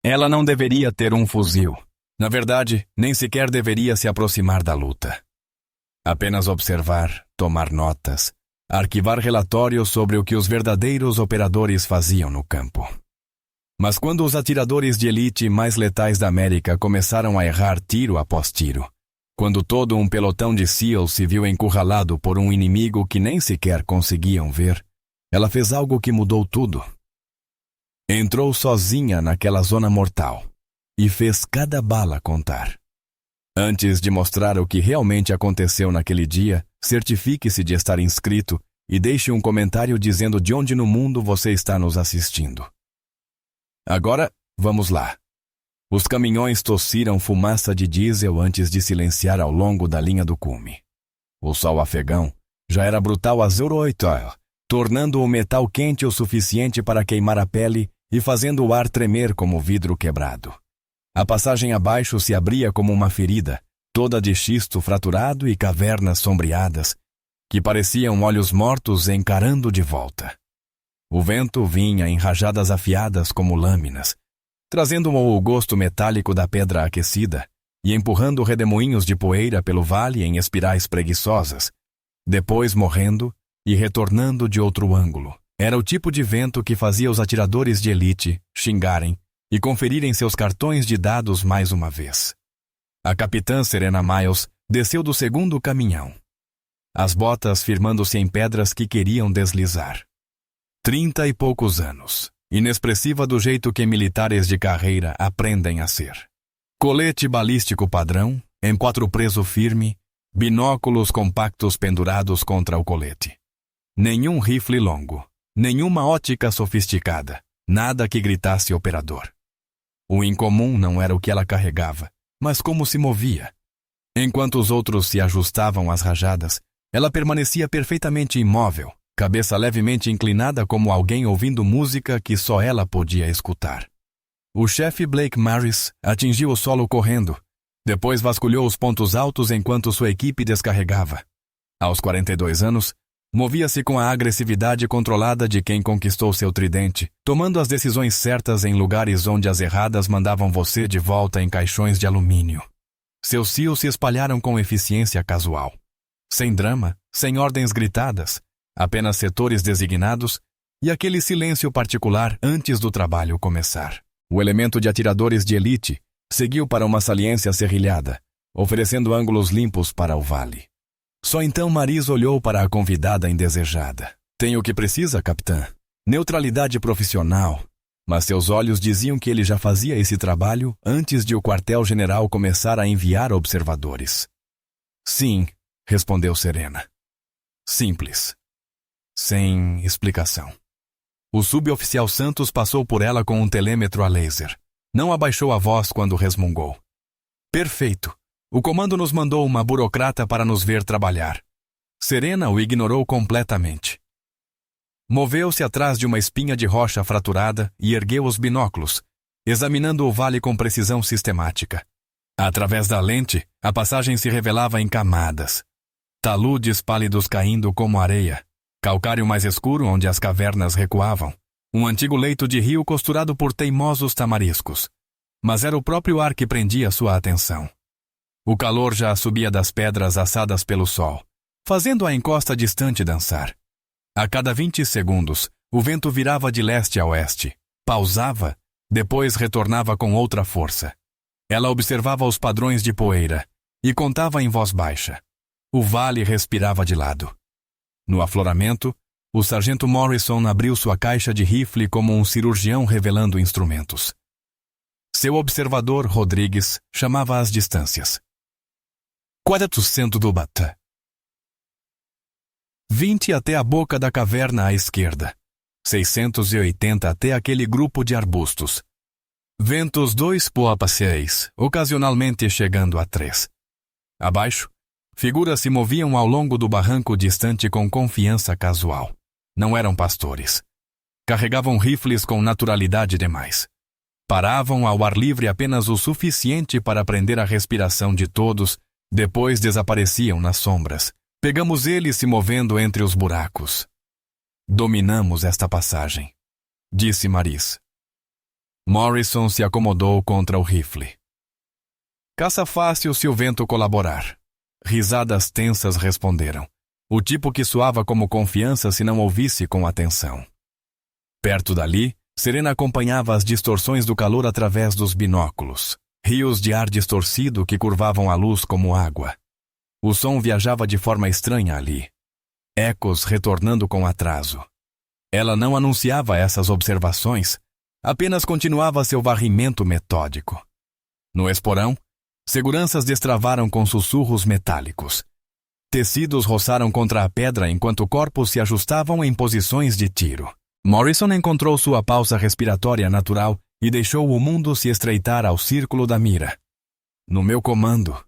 Ela não deveria ter um fuzil. Na verdade, nem sequer deveria se aproximar da luta. Apenas observar, tomar notas, arquivar relatórios sobre o que os verdadeiros operadores faziam no campo. Mas quando os atiradores de elite mais letais da América começaram a errar tiro após tiro, quando todo um pelotão de SEALs se viu encurralado por um inimigo que nem sequer conseguiam ver, ela fez algo que mudou tudo. Entrou sozinha naquela zona mortal e fez cada bala contar. Antes de mostrar o que realmente aconteceu naquele dia, certifique-se de estar inscrito e deixe um comentário dizendo de onde no mundo você está nos assistindo. Agora, vamos lá. Os caminhões tossiram fumaça de diesel antes de silenciar ao longo da linha do cume. O sol afegão já era brutal as 08, tornando o metal quente o suficiente para queimar a pele e fazendo o ar tremer como vidro quebrado. A passagem abaixo se abria como uma ferida, toda de xisto fraturado e cavernas sombreadas, que pareciam olhos mortos encarando de volta. O vento vinha em rajadas afiadas como lâminas, trazendo o gosto metálico da pedra aquecida e empurrando redemoinhos de poeira pelo vale em espirais preguiçosas, depois morrendo e retornando de outro ângulo. Era o tipo de vento que fazia os atiradores de elite xingarem e conferirem seus cartões de dados mais uma vez. A capitã Serena Miles desceu do segundo caminhão, as botas firmando-se em pedras que queriam deslizar. 30 e poucos anos, inexpressiva do jeito que militares de carreira aprendem a ser. Colete balístico padrão, M4 preso firme, binóculos compactos pendurados contra o colete. Nenhum rifle longo, nenhuma ótica sofisticada, nada que gritasse operador. O incomum não era o que ela carregava, mas como se movia. Enquanto os outros se ajustavam às rajadas, ela permanecia perfeitamente imóvel, cabeça levemente inclinada como alguém ouvindo música que só ela podia escutar. O chefe Blake Marris atingiu o solo correndo, depois vasculhou os pontos altos enquanto sua equipe descarregava. Aos 42 anos, movia-se com a agressividade controlada de quem conquistou seu tridente, tomando as decisões certas em lugares onde as erradas mandavam você de volta em caixões de alumínio. Seus SEALs se espalharam com eficiência casual. Sem drama, sem ordens gritadas, apenas setores designados e aquele silêncio particular antes do trabalho começar. O elemento de atiradores de elite seguiu para uma saliência serrilhada, oferecendo ângulos limpos para o vale. Só então Maris olhou para a convidada indesejada. Tem o que precisa, capitã. Neutralidade profissional. Mas seus olhos diziam que ele já fazia esse trabalho antes de o quartel-general começar a enviar observadores. Sim, respondeu Serena. Simples. Sem explicação. O suboficial Santos passou por ela com um telêmetro a laser. Não abaixou a voz quando resmungou. Perfeito. O comando nos mandou uma burocrata para nos ver trabalhar. Serena o ignorou completamente. Moveu-se atrás de uma espinha de rocha fraturada e ergueu os binóculos, examinando o vale com precisão sistemática. Através da lente, a passagem se revelava em camadas. Taludes pálidos caindo como areia, calcário mais escuro onde as cavernas recuavam, um antigo leito de rio costurado por teimosos tamariscos. Mas era o próprio ar que prendia sua atenção. O calor já subia das pedras assadas pelo sol, fazendo a encosta distante dançar. A cada 20 segundos, o vento virava de leste a oeste, pausava, depois retornava com outra força. Ela observava os padrões de poeira e contava em voz baixa. O vale respirava de lado. No afloramento, o sargento Morrison abriu sua caixa de rifle como um cirurgião revelando instrumentos. Seu observador, Rodrigues, chamava as distâncias. 400 do Bata. 20 até a boca da caverna à esquerda. 680 até aquele grupo de arbustos. Ventos 2,6, ocasionalmente chegando a 3. Abaixo, figuras se moviam ao longo do barranco distante com confiança casual. Não eram pastores. Carregavam rifles com naturalidade demais. Paravam ao ar livre apenas o suficiente para prender a respiração de todos, depois desapareciam nas sombras. Pegamos eles se movendo entre os buracos. Dominamos esta passagem, disse Maris. Morrison se acomodou contra o rifle. Caça fácil se o vento colaborar. Risadas tensas responderam. O tipo que soava como confiança se não ouvisse com atenção. Perto dali, Serena acompanhava as distorções do calor através dos binóculos. Rios de ar distorcido que curvavam a luz como água. O som viajava de forma estranha ali. Ecos retornando com atraso. Ela não anunciava essas observações, apenas continuava seu varrimento metódico. No esporão, seguranças destravaram com sussurros metálicos. Tecidos roçaram contra a pedra enquanto corpos se ajustavam em posições de tiro. Morrison encontrou sua pausa respiratória natural e deixou o mundo se estreitar ao círculo da mira. No meu comando,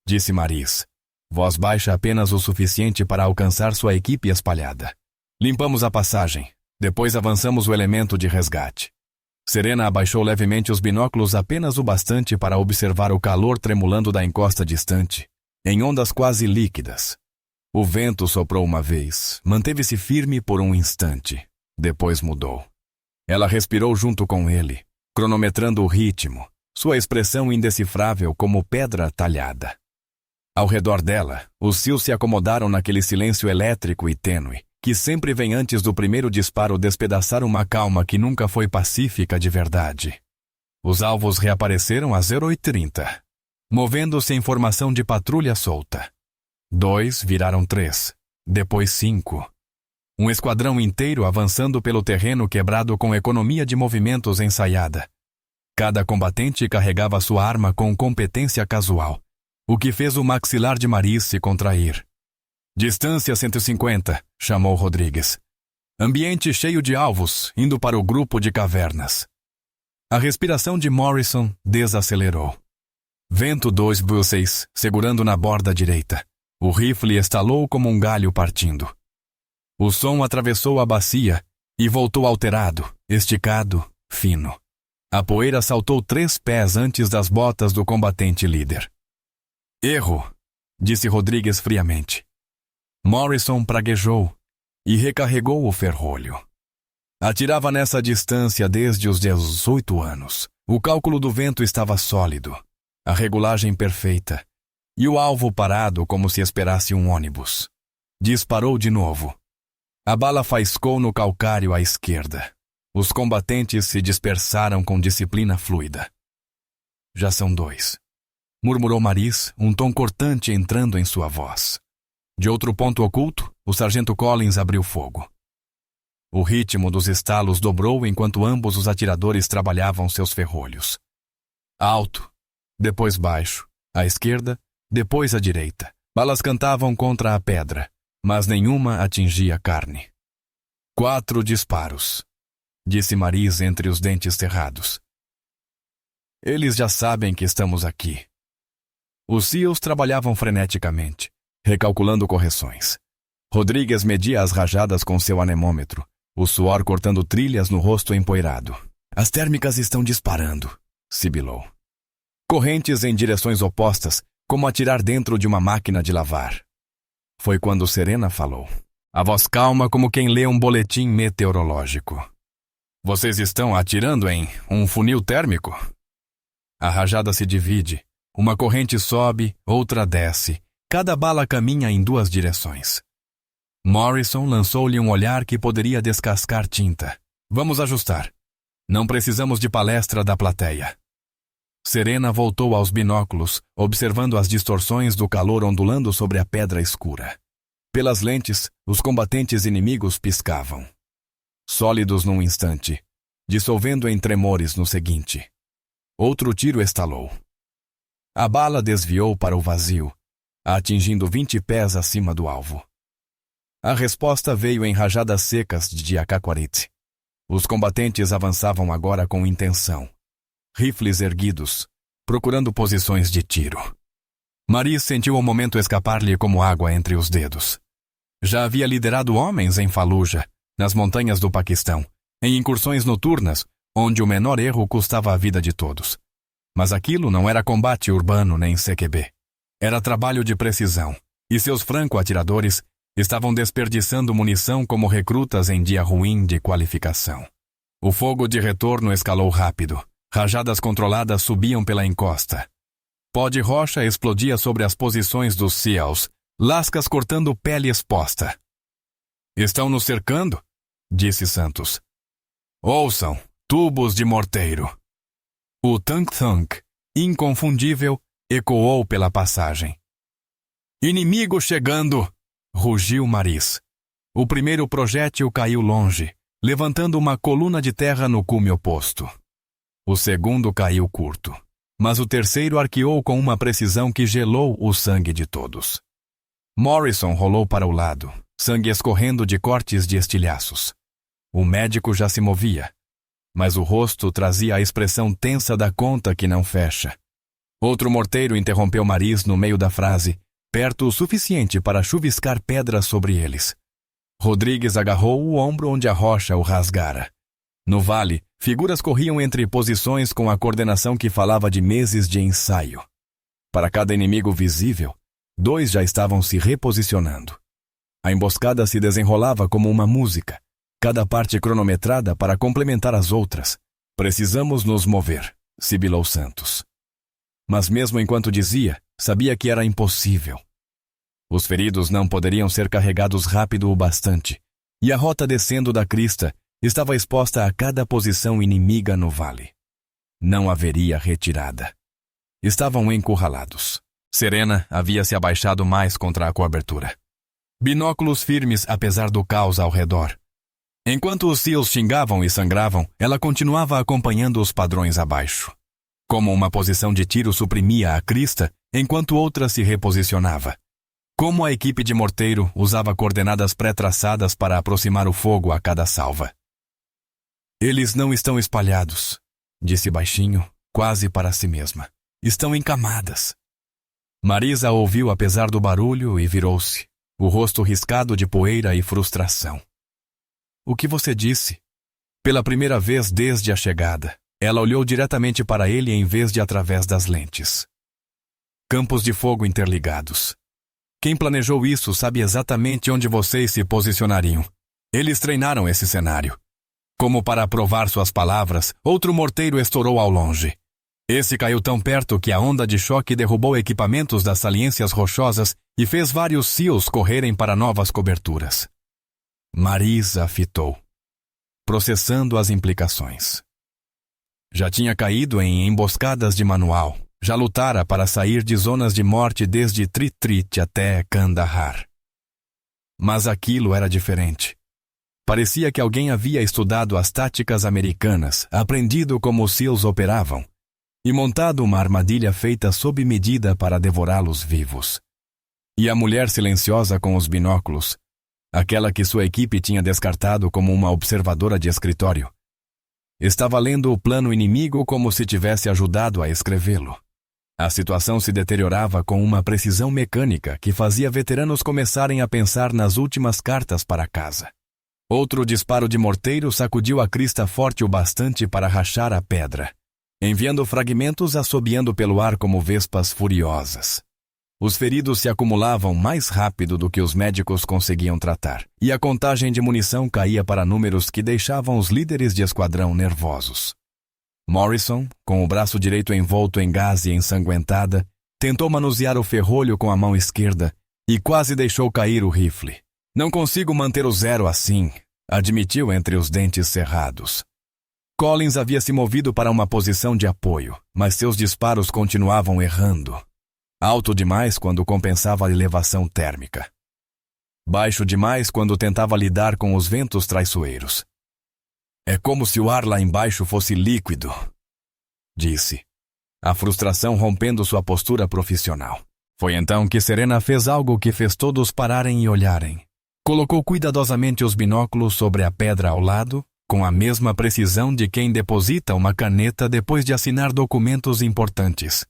disse Maris, voz baixa apenas o suficiente para alcançar sua equipe espalhada. Limpamos a passagem, depois avançamos o elemento de resgate. Serena abaixou levemente os binóculos apenas o bastante para observar o calor tremulando da encosta distante, em ondas quase líquidas. O vento soprou uma vez, manteve-se firme por um instante. Depois mudou. Ela respirou junto com ele, cronometrando o ritmo, sua expressão indecifrável como pedra talhada. Ao redor dela, os fios se acomodaram naquele silêncio elétrico e tênue, que sempre vem antes do primeiro disparo despedaçar uma calma que nunca foi pacífica de verdade. Os alvos reapareceram às 08h30, movendo-se em formação de patrulha solta. 2 viraram 3, depois 5. Um esquadrão inteiro avançando pelo terreno quebrado com economia de movimentos ensaiada. Cada combatente carregava sua arma com competência casual, o que fez o maxilar de Maris se contrair. Distância 150, chamou Rodrigues. Ambiente cheio de alvos, indo para o grupo de cavernas. A respiração de Morrison desacelerou. Vento 2/6, segurando na borda direita. O rifle estalou como um galho partindo. O som atravessou a bacia e voltou alterado, esticado, fino. A poeira saltou 3 pés antes das botas do combatente líder. Erro, disse Rodrigues friamente. Morrison praguejou e recarregou o ferrolho. Atirava nessa distância desde os 18 anos. O cálculo do vento estava sólido, a regulagem perfeita, e o alvo parado como se esperasse um ônibus. Disparou de novo. A bala faiscou no calcário à esquerda. Os combatentes se dispersaram com disciplina fluida. Já são 2. Murmurou Maris, um tom cortante entrando em sua voz. De outro ponto oculto, o sargento Collins abriu fogo. O ritmo dos estalos dobrou enquanto ambos os atiradores trabalhavam seus ferrolhos. Alto, depois baixo, à esquerda, depois à direita. Balas cantavam contra a pedra, mas nenhuma atingia a carne. 4 disparos, disse Maris entre os dentes cerrados. Eles já sabem que estamos aqui. Os SEALs trabalhavam freneticamente, recalculando correções. Rodrigues media as rajadas com seu anemômetro, o suor cortando trilhas no rosto empoeirado. As térmicas estão disparando, sibilou. Correntes em direções opostas, como atirar dentro de uma máquina de lavar. Foi quando Serena falou, a voz calma como quem lê um boletim meteorológico. Vocês estão atirando em um funil térmico? A rajada se divide. Uma corrente sobe, outra desce. Cada bala caminha em 2 direções. Morrison lançou-lhe um olhar que poderia descascar tinta. Vamos ajustar. Não precisamos de palestra da plateia. Serena voltou aos binóculos, observando as distorções do calor ondulando sobre a pedra escura. Pelas lentes, os combatentes inimigos piscavam. Sólidos num instante, dissolvendo em tremores no seguinte. Outro tiro estalou. A bala desviou para o vazio, atingindo 20 pés acima do alvo. A resposta veio em rajadas secas de AK-40. Os combatentes avançavam agora com intenção. Rifles erguidos, procurando posições de tiro. Maris sentiu o momento escapar-lhe como água entre os dedos. Já havia liderado homens em Fallujah, nas montanhas do Paquistão, em incursões noturnas, onde o menor erro custava a vida de todos. Mas aquilo não era combate urbano nem CQB. Era trabalho de precisão, e seus franco-atiradores estavam desperdiçando munição como recrutas em dia ruim de qualificação. O fogo de retorno escalou rápido. Rajadas controladas subiam pela encosta. Pó de rocha explodia sobre as posições dos SEALs, lascas cortando pele exposta. "Estão nos cercando?" disse Santos. "Ouçam, tubos de morteiro." O thunk-thunk, inconfundível, ecoou pela passagem. "Inimigo chegando!" rugiu Maris. O primeiro projétil caiu longe, levantando uma coluna de terra no cume oposto. O segundo caiu curto, mas o terceiro arqueou com uma precisão que gelou o sangue de todos. Morrison rolou para o lado, sangue escorrendo de cortes de estilhaços. O médico já se movia, mas o rosto trazia a expressão tensa da conta que não fecha. Outro morteiro interrompeu Maris no meio da frase, perto o suficiente para chuviscar pedras sobre eles. Rodrigues agarrou o ombro onde a rocha o rasgara. No vale, figuras corriam entre posições com a coordenação que falava de meses de ensaio. Para cada inimigo visível, 2 já estavam se reposicionando. A emboscada se desenrolava como uma música, cada parte cronometrada para complementar as outras. "Precisamos nos mover", sibilou Santos. Mas mesmo enquanto dizia, sabia que era impossível. Os feridos não poderiam ser carregados rápido o bastante, e a rota descendo da crista estava exposta a cada posição inimiga no vale. Não haveria retirada. Estavam encurralados. Serena havia se abaixado mais contra a cobertura. Binóculos firmes apesar do caos ao redor. Enquanto os SEALs xingavam e sangravam, ela continuava acompanhando os padrões abaixo. Como uma posição de tiro suprimia a crista, enquanto outra se reposicionava. Como a equipe de morteiro usava coordenadas pré-traçadas para aproximar o fogo a cada salva. "Eles não estão espalhados", disse baixinho, quase para si mesma. "Estão em camadas." Marisa ouviu apesar do barulho e virou-se, o rosto riscado de poeira e frustração. "O que você disse?" Pela primeira vez desde a chegada, ela olhou diretamente para ele em vez de através das lentes. "Campos de fogo interligados. Quem planejou isso sabe exatamente onde vocês se posicionariam. Eles treinaram esse cenário." Como para provar suas palavras, outro morteiro estourou ao longe. Esse caiu tão perto que a onda de choque derrubou equipamentos das saliências rochosas e fez vários SEALs correrem para novas coberturas. Marisa fitou, processando as implicações. Já tinha caído em emboscadas de manual, já lutara para sair de zonas de morte desde Tritrit até Kandahar. Mas aquilo era diferente. Parecia que alguém havia estudado as táticas americanas, aprendido como os SEALs operavam, e montado uma armadilha feita sob medida para devorá-los vivos. E a mulher silenciosa com os binóculos, aquela que sua equipe tinha descartado como uma observadora de escritório, estava lendo o plano inimigo como se tivesse ajudado a escrevê-lo. A situação se deteriorava com uma precisão mecânica que fazia veteranos começarem a pensar nas últimas cartas para casa. Outro disparo de morteiro sacudiu a crista forte o bastante para rachar a pedra, enviando fragmentos assobiando pelo ar como vespas furiosas. Os feridos se acumulavam mais rápido do que os médicos conseguiam tratar, e a contagem de munição caía para números que deixavam os líderes de esquadrão nervosos. Morrison, com o braço direito envolto em gás e ensanguentada, tentou manusear o ferrolho com a mão esquerda e quase deixou cair o rifle. "Não consigo manter o zero assim", admitiu entre os dentes cerrados. Collins havia se movido para uma posição de apoio, mas seus disparos continuavam errando. Alto demais quando compensava a elevação térmica. Baixo demais quando tentava lidar com os ventos traiçoeiros. "É como se o ar lá embaixo fosse líquido", disse, a frustração rompendo sua postura profissional. Foi então que Serena fez algo que fez todos pararem e olharem. Colocou cuidadosamente os binóculos sobre a pedra ao lado, com a mesma precisão de quem deposita uma caneta depois de assinar documentos importantes.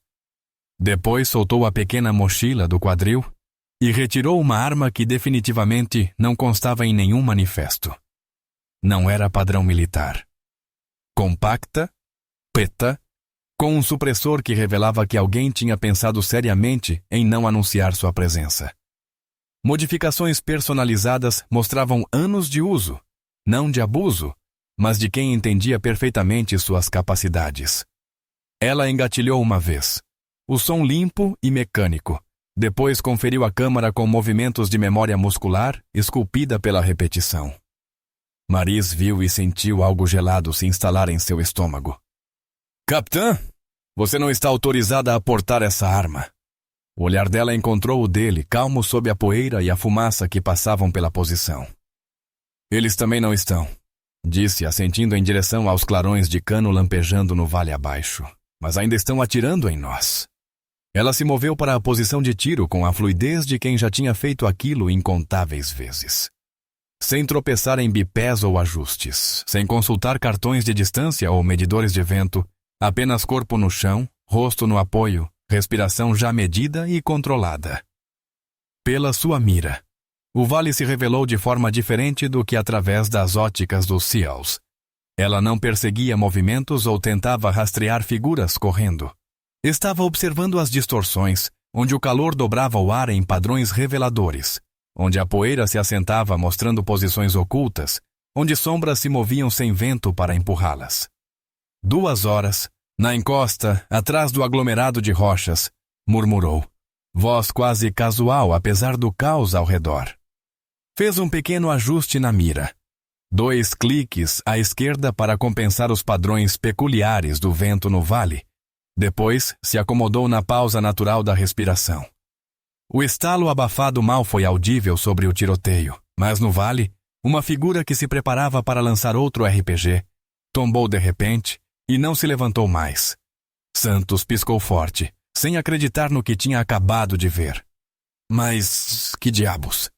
Depois soltou a pequena mochila do quadril e retirou uma arma que definitivamente não constava em nenhum manifesto. Não era padrão militar. Compacta, preta, com um supressor que revelava que alguém tinha pensado seriamente em não anunciar sua presença. Modificações personalizadas mostravam anos de uso, não de abuso, mas de quem entendia perfeitamente suas capacidades. Ela engatilhou uma vez. O som limpo e mecânico. Depois conferiu a câmara com movimentos de memória muscular, esculpida pela repetição. Maris viu e sentiu algo gelado se instalar em seu estômago. Capitã, você não está autorizada a portar essa arma. O olhar dela encontrou o dele, calmo sob a poeira e a fumaça que passavam pela posição. Eles também não estão, disse, assentindo em direção aos clarões de cano lampejando no vale abaixo. Mas ainda estão atirando em nós. Ela se moveu para a posição de tiro com a fluidez de quem já tinha feito aquilo incontáveis vezes. Sem tropeçar em bipés ou ajustes, sem consultar cartões de distância ou medidores de vento, apenas corpo no chão, rosto no apoio, respiração já medida e controlada. Pela sua mira, o vale se revelou de forma diferente do que através das óticas dos SEALs. Ela não perseguia movimentos ou tentava rastrear figuras correndo. Estava observando as distorções, onde o calor dobrava o ar em padrões reveladores, onde a poeira se assentava mostrando posições ocultas, onde sombras se moviam sem vento para empurrá-las. 2 horas, na encosta, atrás do aglomerado de rochas, murmurou, voz quase casual apesar do caos ao redor. Fez um pequeno ajuste na mira. 2 cliques à esquerda para compensar os padrões peculiares do vento no vale. Depois, se acomodou na pausa natural da respiração. O estalo abafado mal foi audível sobre o tiroteio, mas no vale, uma figura que se preparava para lançar outro RPG, tombou de repente e não se levantou mais. Santos piscou forte, sem acreditar no que tinha acabado de ver. Mas que diabos?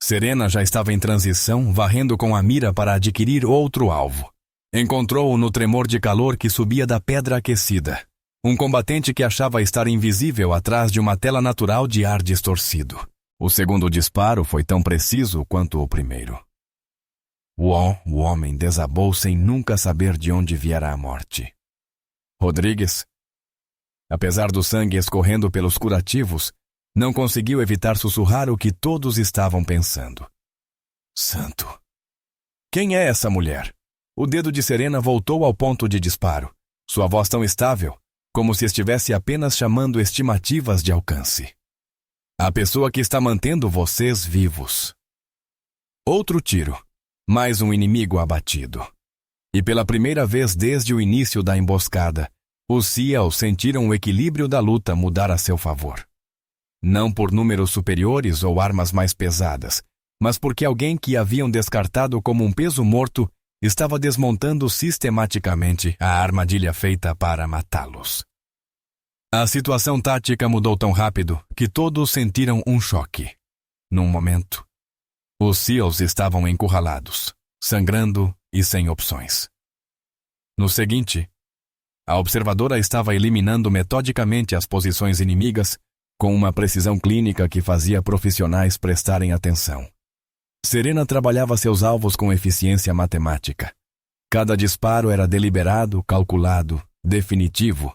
Serena já estava em transição, varrendo com a mira para adquirir outro alvo. Encontrou-o no tremor de calor que subia da pedra aquecida. Um combatente que achava estar invisível atrás de uma tela natural de ar distorcido. O segundo disparo foi tão preciso quanto o primeiro. O homem desabou sem nunca saber de onde viera a morte. Rodrigues, apesar do sangue escorrendo pelos curativos, não conseguiu evitar sussurrar o que todos estavam pensando. Santo! Quem é essa mulher? O dedo de Serena voltou ao ponto de disparo. Sua voz tão estável, como se estivesse apenas chamando estimativas de alcance. A pessoa que está mantendo vocês vivos. Outro tiro. Mais um inimigo abatido. E pela primeira vez desde o início da emboscada, os SEALs sentiram o equilíbrio da luta mudar a seu favor. Não por números superiores ou armas mais pesadas, mas porque alguém que haviam descartado como um peso morto estava desmontando sistematicamente a armadilha feita para matá-los. A situação tática mudou tão rápido que todos sentiram um choque. Num momento, os SEALs estavam encurralados, sangrando e sem opções. No seguinte, a observadora estava eliminando metodicamente as posições inimigas com uma precisão clínica que fazia profissionais prestarem atenção. Serena trabalhava seus alvos com eficiência matemática. Cada disparo era deliberado, calculado, definitivo,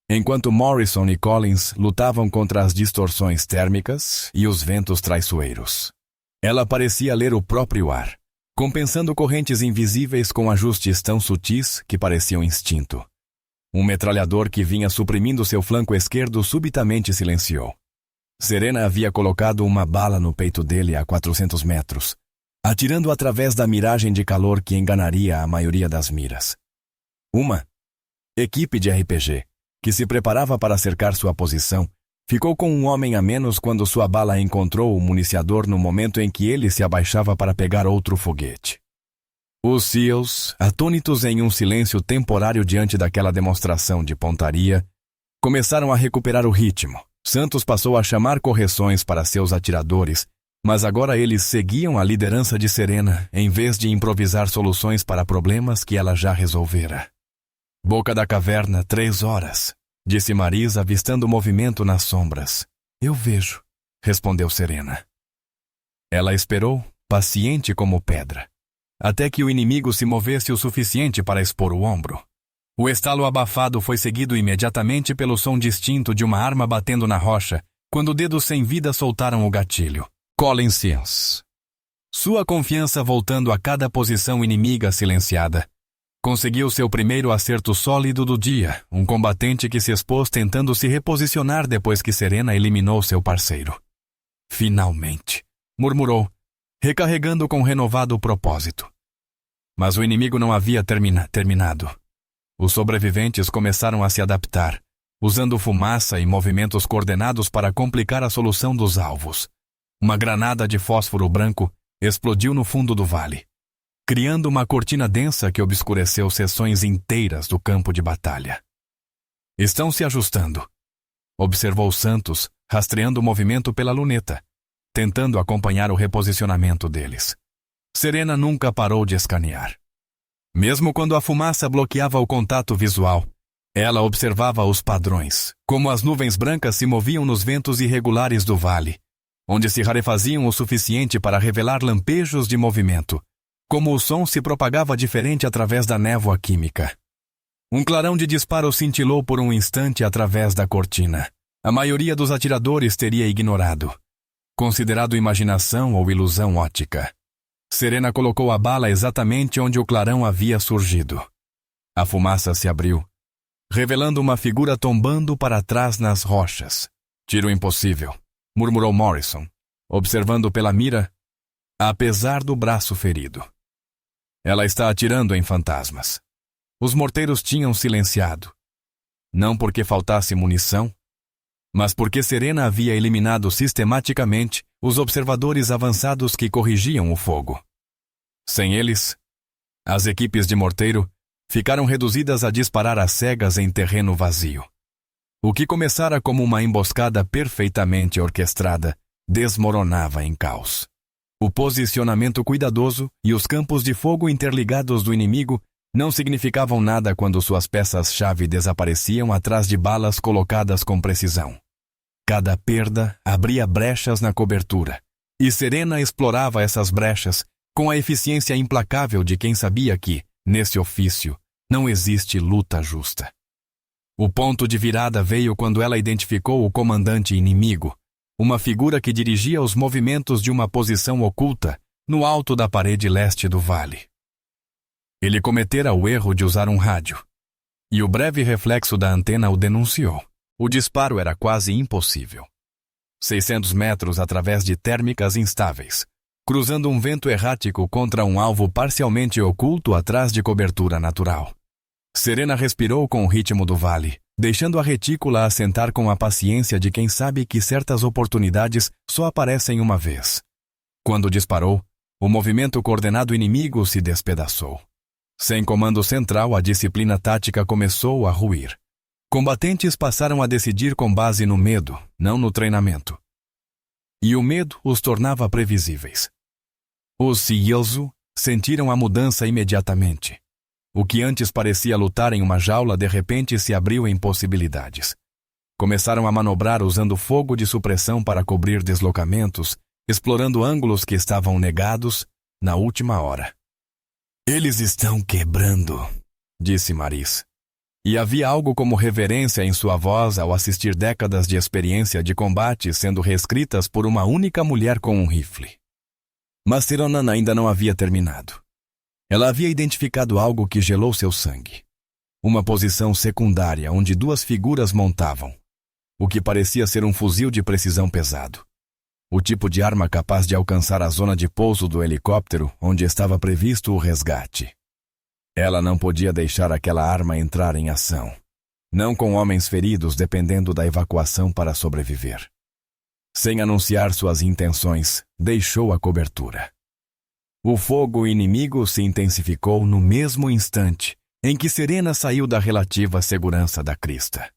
enquanto Morrison e Collins lutavam contra as distorções térmicas e os ventos traiçoeiros. Ela parecia ler o próprio ar, compensando correntes invisíveis com ajustes tão sutis que pareciam instinto. Um metralhador que vinha suprimindo seu flanco esquerdo subitamente silenciou. Serena havia colocado uma bala no peito dele a 400 metros, atirando através da miragem de calor que enganaria a maioria das miras. Uma equipe de RPG, que se preparava para cercar sua posição, ficou com um homem a menos quando sua bala encontrou o municiador no momento em que ele se abaixava para pegar outro foguete. Os SEALs, atônitos em um silêncio temporário diante daquela demonstração de pontaria, começaram a recuperar o ritmo. Santos passou a chamar correções para seus atiradores, mas agora eles seguiam a liderança de Serena, em vez de improvisar soluções para problemas que ela já resolvera. Boca da caverna, 3 horas, disse Maris, avistando movimento nas sombras. Eu vejo, respondeu Serena. Ela esperou, paciente como pedra, até que o inimigo se movesse o suficiente para expor o ombro. O estalo abafado foi seguido imediatamente pelo som distinto de uma arma batendo na rocha, quando dedos sem vida soltaram o gatilho. Collins Seals. sua confiança voltando a cada posição inimiga silenciada. Conseguiu seu primeiro acerto sólido do dia, um combatente que se expôs tentando se reposicionar depois que Serena eliminou seu parceiro. Finalmente, murmurou, recarregando com renovado propósito. Mas o inimigo não havia terminado. Os sobreviventes começaram a se adaptar, usando fumaça e movimentos coordenados para complicar a solução dos alvos. Uma granada de fósforo branco explodiu no fundo do vale, criando uma cortina densa que obscureceu seções inteiras do campo de batalha. Estão se ajustando, observou Santos, rastreando o movimento pela luneta, tentando acompanhar o reposicionamento deles. Serena nunca parou de escanear. Mesmo quando a fumaça bloqueava o contato visual, ela observava os padrões, como as nuvens brancas se moviam nos ventos irregulares do vale, onde se rarefaziam o suficiente para revelar lampejos de movimento, como o som se propagava diferente através da névoa química. Um clarão de disparo cintilou por um instante através da cortina. A maioria dos atiradores teria ignorado, considerado imaginação ou ilusão óptica. Serena colocou a bala exatamente onde o clarão havia surgido. A fumaça se abriu, revelando uma figura tombando para trás nas rochas. Tiro impossível, murmurou Morrison, observando pela mira, apesar do braço ferido. Ela está atirando em fantasmas. Os morteiros tinham silenciado. Não porque faltasse munição, mas porque Serena havia eliminado sistematicamente os observadores avançados que corrigiam o fogo. Sem eles, as equipes de morteiro ficaram reduzidas a disparar às cegas em terreno vazio. O que começara como uma emboscada perfeitamente orquestrada desmoronava em caos. O posicionamento cuidadoso e os campos de fogo interligados do inimigo não significavam nada quando suas peças-chave desapareciam atrás de balas colocadas com precisão. Cada perda abria brechas na cobertura, e Serena explorava essas brechas com a eficiência implacável de quem sabia que, nesse ofício, não existe luta justa. O ponto de virada veio quando ela identificou o comandante inimigo, uma figura que dirigia os movimentos de uma posição oculta no alto da parede leste do vale. Ele cometera o erro de usar um rádio, e o breve reflexo da antena o denunciou. O disparo era quase impossível. 600 metros através de térmicas instáveis, cruzando um vento errático contra um alvo parcialmente oculto atrás de cobertura natural. Serena respirou com o ritmo do vale, deixando a retícula assentar com a paciência de quem sabe que certas oportunidades só aparecem uma vez. Quando disparou, o movimento coordenado inimigo se despedaçou. Sem comando central, a disciplina tática começou a ruir. Combatentes passaram a decidir com base no medo, não no treinamento. E o medo os tornava previsíveis. Os Sielzu sentiram a mudança imediatamente. O que antes parecia lutar em uma jaula de repente se abriu em possibilidades. Começaram a manobrar usando fogo de supressão para cobrir deslocamentos, explorando ângulos que estavam negados na última hora. "Eles estão quebrando", disse Maris. E havia algo como reverência em sua voz ao assistir décadas de experiência de combate sendo reescritas por uma única mulher com um rifle. Mas Tironan ainda não havia terminado. Ela havia identificado algo que gelou seu sangue. Uma posição secundária onde duas figuras montavam. O que parecia ser um fuzil de precisão pesado. O tipo de arma capaz de alcançar a zona de pouso do helicóptero onde estava previsto o resgate. Ela não podia deixar aquela arma entrar em ação. Não com homens feridos dependendo da evacuação para sobreviver. Sem anunciar suas intenções, deixou a cobertura. O fogo inimigo se intensificou no mesmo instante em que Serena saiu da relativa segurança da crista.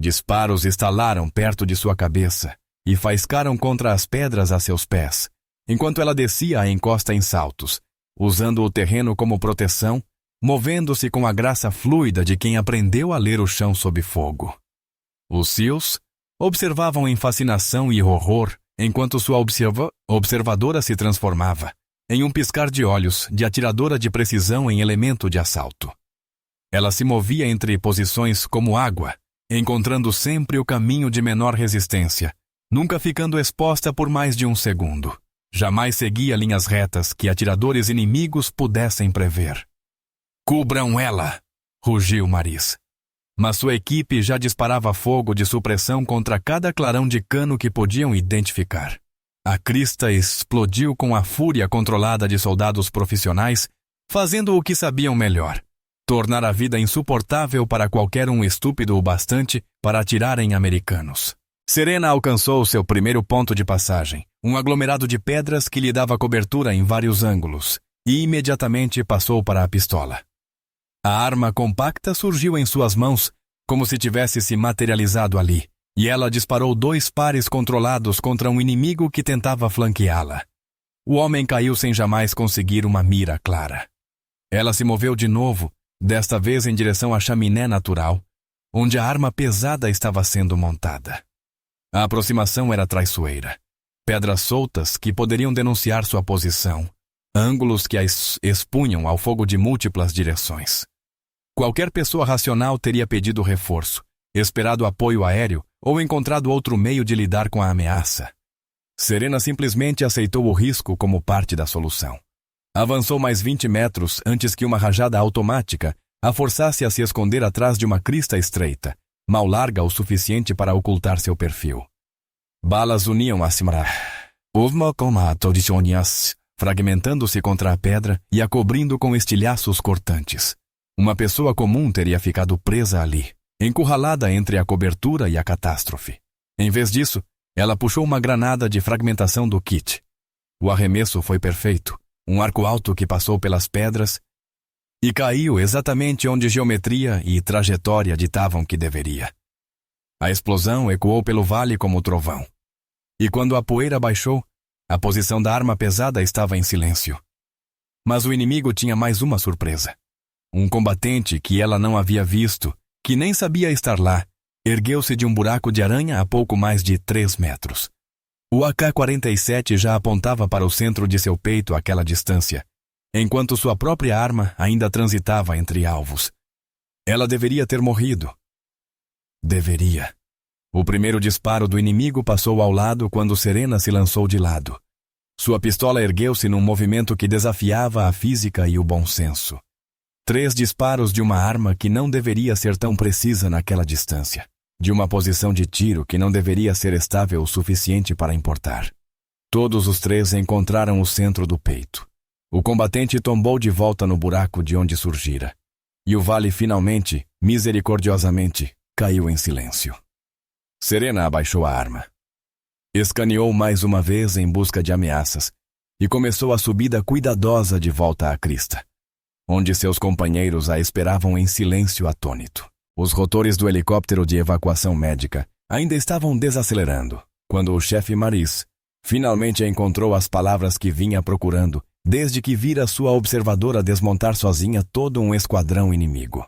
Disparos estalaram perto de sua cabeça e faiscaram contra as pedras a seus pés, enquanto ela descia a encosta em saltos, usando o terreno como proteção, movendo-se com a graça fluida de quem aprendeu a ler o chão sob fogo. Os Seals observavam em fascinação e horror enquanto sua observadora se transformava em um piscar de olhos de atiradora de precisão em elemento de assalto. Ela se movia entre posições como água, encontrando sempre o caminho de menor resistência, nunca ficando exposta por mais de um segundo. Jamais seguia linhas retas que atiradores inimigos pudessem prever. "Cubram ela!" rugiu Maris. Mas sua equipe já disparava fogo de supressão contra cada clarão de cano que podiam identificar. A crista explodiu com a fúria controlada de soldados profissionais, fazendo o que sabiam melhor: tornar a vida insuportável para qualquer um estúpido o bastante para atirar em americanos. Serena alcançou seu primeiro ponto de passagem, um aglomerado de pedras que lhe dava cobertura em vários ângulos, e imediatamente passou para a pistola. A arma compacta surgiu em suas mãos, como se tivesse se materializado ali, e ela disparou 2 pares controlados contra um inimigo que tentava flanqueá-la. O homem caiu sem jamais conseguir uma mira clara. Ela se moveu de novo, desta vez em direção à chaminé natural, onde a arma pesada estava sendo montada. A aproximação era traiçoeira. Pedras soltas que poderiam denunciar sua posição, ângulos que a expunham ao fogo de múltiplas direções. Qualquer pessoa racional teria pedido reforço, esperado apoio aéreo ou encontrado outro meio de lidar com a ameaça. Serena simplesmente aceitou o risco como parte da solução. Avançou mais 20 metros antes que uma rajada automática a forçasse a se esconder atrás de uma crista estreita, mal larga o suficiente para ocultar seu perfil. Balas uniam a Simra, fragmentando-se contra a pedra e a cobrindo com estilhaços cortantes. Uma pessoa comum teria ficado presa ali, encurralada entre a cobertura e a catástrofe. Em vez disso, ela puxou uma granada de fragmentação do kit. O arremesso foi perfeito, um arco alto que passou pelas pedras e caiu exatamente onde geometria e trajetória ditavam que deveria. A explosão ecoou pelo vale como trovão. E quando a poeira baixou, a posição da arma pesada estava em silêncio. Mas o inimigo tinha mais uma surpresa. Um combatente que ela não havia visto, que nem sabia estar lá, ergueu-se de um buraco de aranha a pouco mais de 3 metros. O AK-47 já apontava para o centro de seu peito àquela distância, enquanto sua própria arma ainda transitava entre alvos. Ela deveria ter morrido. Deveria. O primeiro disparo do inimigo passou ao lado quando Serena se lançou de lado. Sua pistola ergueu-se num movimento que desafiava a física e o bom senso. 3 disparos de uma arma que não deveria ser tão precisa naquela distância, de uma posição de tiro que não deveria ser estável o suficiente para importar. Todos os 3 encontraram o centro do peito. O combatente tombou de volta no buraco de onde surgira. E o vale finalmente, misericordiosamente, caiu em silêncio. Serena abaixou a arma. Escaneou mais uma vez em busca de ameaças e começou a subida cuidadosa de volta à crista, onde seus companheiros a esperavam em silêncio atônito. Os rotores do helicóptero de evacuação médica ainda estavam desacelerando, quando o chefe Maris finalmente encontrou as palavras que vinha procurando desde que vira sua observadora desmontar sozinha todo um esquadrão inimigo.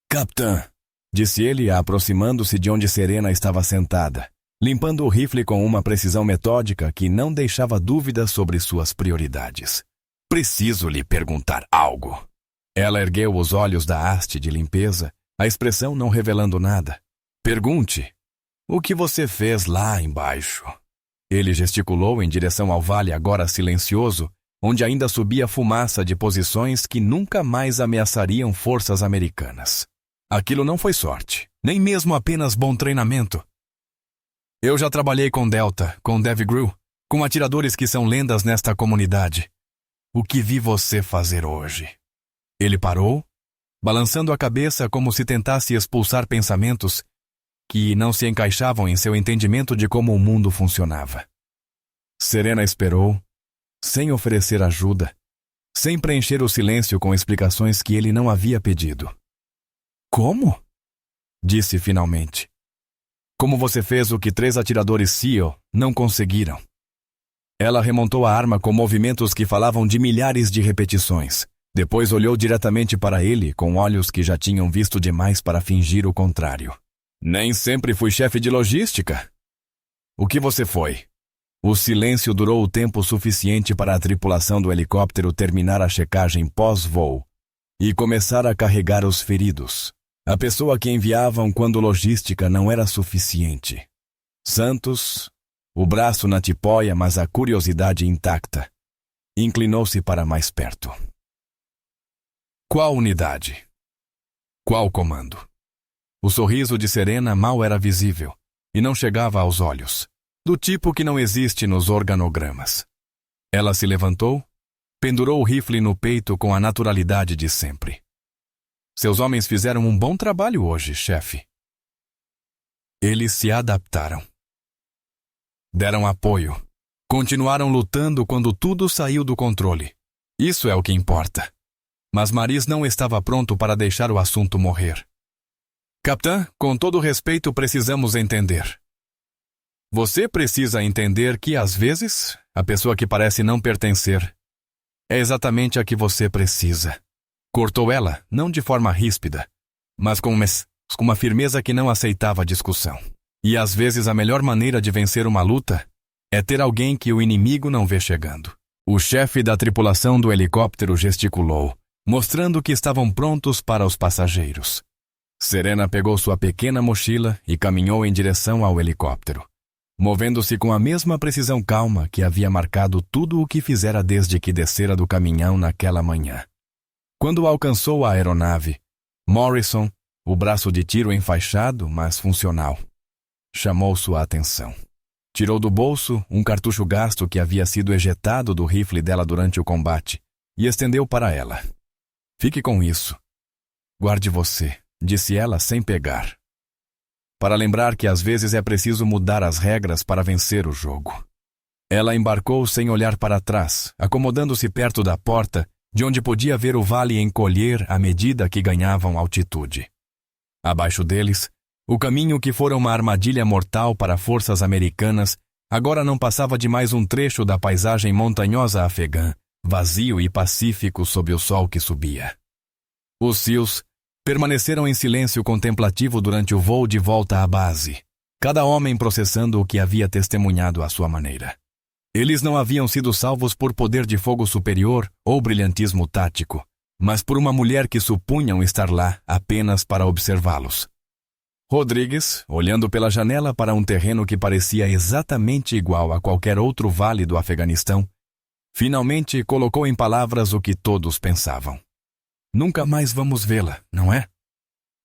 "Capitã", disse ele, aproximando-se de onde Serena estava sentada, limpando o rifle com uma precisão metódica que não deixava dúvidas sobre suas prioridades. "Preciso lhe perguntar algo." Ela ergueu os olhos da haste de limpeza, a expressão não revelando nada. "Pergunte. O que você fez lá embaixo?" Ele gesticulou em direção ao vale agora silencioso, onde ainda subia fumaça de posições que nunca mais ameaçariam forças americanas. Aquilo não foi sorte, nem mesmo apenas bom treinamento. "Eu já trabalhei com Delta, com Dev Grew, com atiradores que são lendas nesta comunidade. O que vi você fazer hoje?" Ele parou, balançando a cabeça como se tentasse expulsar pensamentos que não se encaixavam em seu entendimento de como o mundo funcionava. Serena esperou, sem oferecer ajuda, sem preencher o silêncio com explicações que ele não havia pedido. "Como?" disse finalmente. "Como você fez o que 3 atiradores SEAL não conseguiram." Ela remontou a arma com movimentos que falavam de milhares de repetições. Depois olhou diretamente para ele com olhos que já tinham visto demais para fingir o contrário. "Nem sempre fui chefe de logística." "O que você foi?" O silêncio durou o tempo suficiente para a tripulação do helicóptero terminar a checagem pós-voo e começar a carregar os feridos. A pessoa que enviavam quando logística não era suficiente. Santos, o braço na tipóia, mas a curiosidade intacta. Inclinou-se para mais perto. Qual unidade? Qual comando? O sorriso de Serena mal era visível e não chegava aos olhos, do tipo que não existe nos organogramas. Ela se levantou, pendurou o rifle no peito com a naturalidade de sempre. Seus homens fizeram um bom trabalho hoje, chefe. Eles se adaptaram. Deram apoio. Continuaram lutando quando tudo saiu do controle. Isso é o que importa. Mas Maris não estava pronto para deixar o assunto morrer. Capitã, com todo respeito, precisamos entender. Você precisa entender que, às vezes, a pessoa que parece não pertencer é exatamente a que você precisa. Cortou ela, não de forma ríspida, mas com uma firmeza que não aceitava discussão. E às vezes a melhor maneira de vencer uma luta é ter alguém que o inimigo não vê chegando. O chefe da tripulação do helicóptero gesticulou, mostrando que estavam prontos para os passageiros. Serena pegou sua pequena mochila e caminhou em direção ao helicóptero, movendo-se com a mesma precisão calma que havia marcado tudo o que fizera desde que descera do caminhão naquela manhã. Quando alcançou a aeronave, Morrison, o braço de tiro enfaixado, mas funcional, chamou sua atenção. Tirou do bolso um cartucho gasto que havia sido ejetado do rifle dela durante o combate e estendeu para ela. Fique com isso. Guarde você, disse ela sem pegar. Para lembrar que às vezes é preciso mudar as regras para vencer o jogo. Ela embarcou sem olhar para trás, acomodando-se perto da porta, de onde podia ver o vale encolher à medida que ganhavam altitude. Abaixo deles, o caminho que fora uma armadilha mortal para forças americanas agora não passava de mais um trecho da paisagem montanhosa afegã, vazio e pacífico sob o sol que subia. Os SEALs permaneceram em silêncio contemplativo durante o voo de volta à base, cada homem processando o que havia testemunhado à sua maneira. Eles não haviam sido salvos por poder de fogo superior ou brilhantismo tático, mas por uma mulher que supunham estar lá apenas para observá-los. Rodrigues, olhando pela janela para um terreno que parecia exatamente igual a qualquer outro vale do Afeganistão, finalmente colocou em palavras o que todos pensavam. Nunca mais vamos vê-la, não é?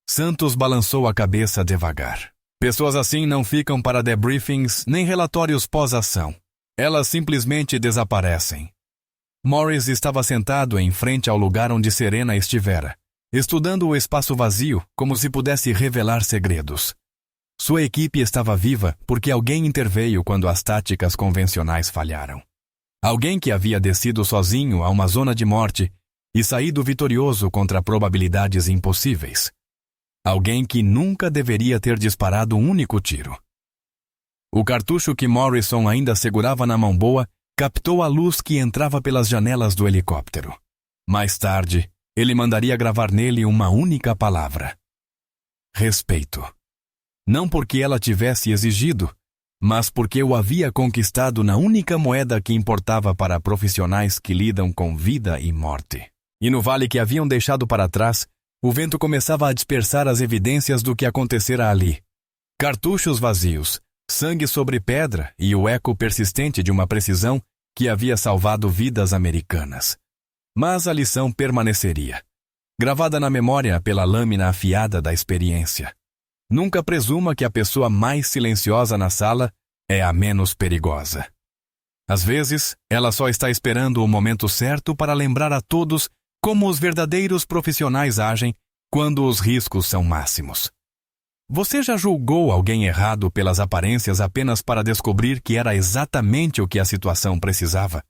Santos balançou a cabeça devagar. Pessoas assim não ficam para debriefings nem relatórios pós-ação. Elas simplesmente desaparecem. Morris estava sentado em frente ao lugar onde Serena estivera, estudando o espaço vazio como se pudesse revelar segredos. Sua equipe estava viva porque alguém interveio quando as táticas convencionais falharam. Alguém que havia descido sozinho a uma zona de morte e saído vitorioso contra probabilidades impossíveis. Alguém que nunca deveria ter disparado um único tiro. O cartucho que Morrison ainda segurava na mão boa captou a luz que entrava pelas janelas do helicóptero. Mais tarde, ele mandaria gravar nele uma única palavra: respeito. Não porque ela tivesse exigido, mas porque o havia conquistado na única moeda que importava para profissionais que lidam com vida e morte. E no vale que haviam deixado para trás, o vento começava a dispersar as evidências do que acontecera ali. Cartuchos vazios, sangue sobre pedra e o eco persistente de uma precisão que havia salvado vidas americanas. Mas a lição permaneceria, gravada na memória pela lâmina afiada da experiência. Nunca presuma que a pessoa mais silenciosa na sala é a menos perigosa. Às vezes, ela só está esperando o momento certo para lembrar a todos como os verdadeiros profissionais agem quando os riscos são máximos. Você já julgou alguém errado pelas aparências apenas para descobrir que era exatamente o que a situação precisava?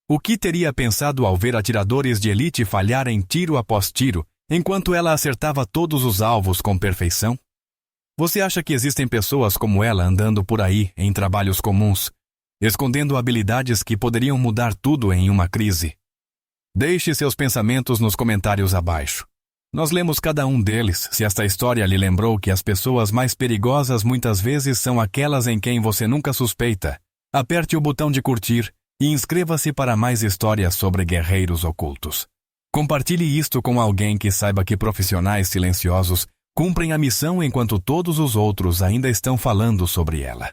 O que teria pensado ao ver atiradores de elite falharem tiro após tiro, enquanto ela acertava todos os alvos com perfeição? Você acha que existem pessoas como ela andando por aí em trabalhos comuns, escondendo habilidades que poderiam mudar tudo em uma crise? Deixe seus pensamentos nos comentários abaixo. Nós lemos cada um deles se esta história lhe lembrou que as pessoas mais perigosas muitas vezes são aquelas em quem você nunca suspeita. Aperte o botão de curtir e inscreva-se para mais histórias sobre guerreiros ocultos. Compartilhe isto com alguém que saiba que profissionais silenciosos cumprem a missão enquanto todos os outros ainda estão falando sobre ela.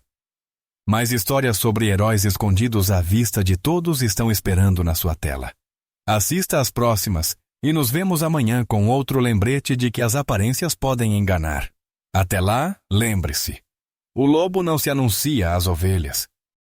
Mais histórias sobre heróis escondidos à vista de todos estão esperando na sua tela. Assista às próximas e nos vemos amanhã com outro lembrete de que as aparências podem enganar. Até lá, lembre-se: o lobo não se anuncia às ovelhas,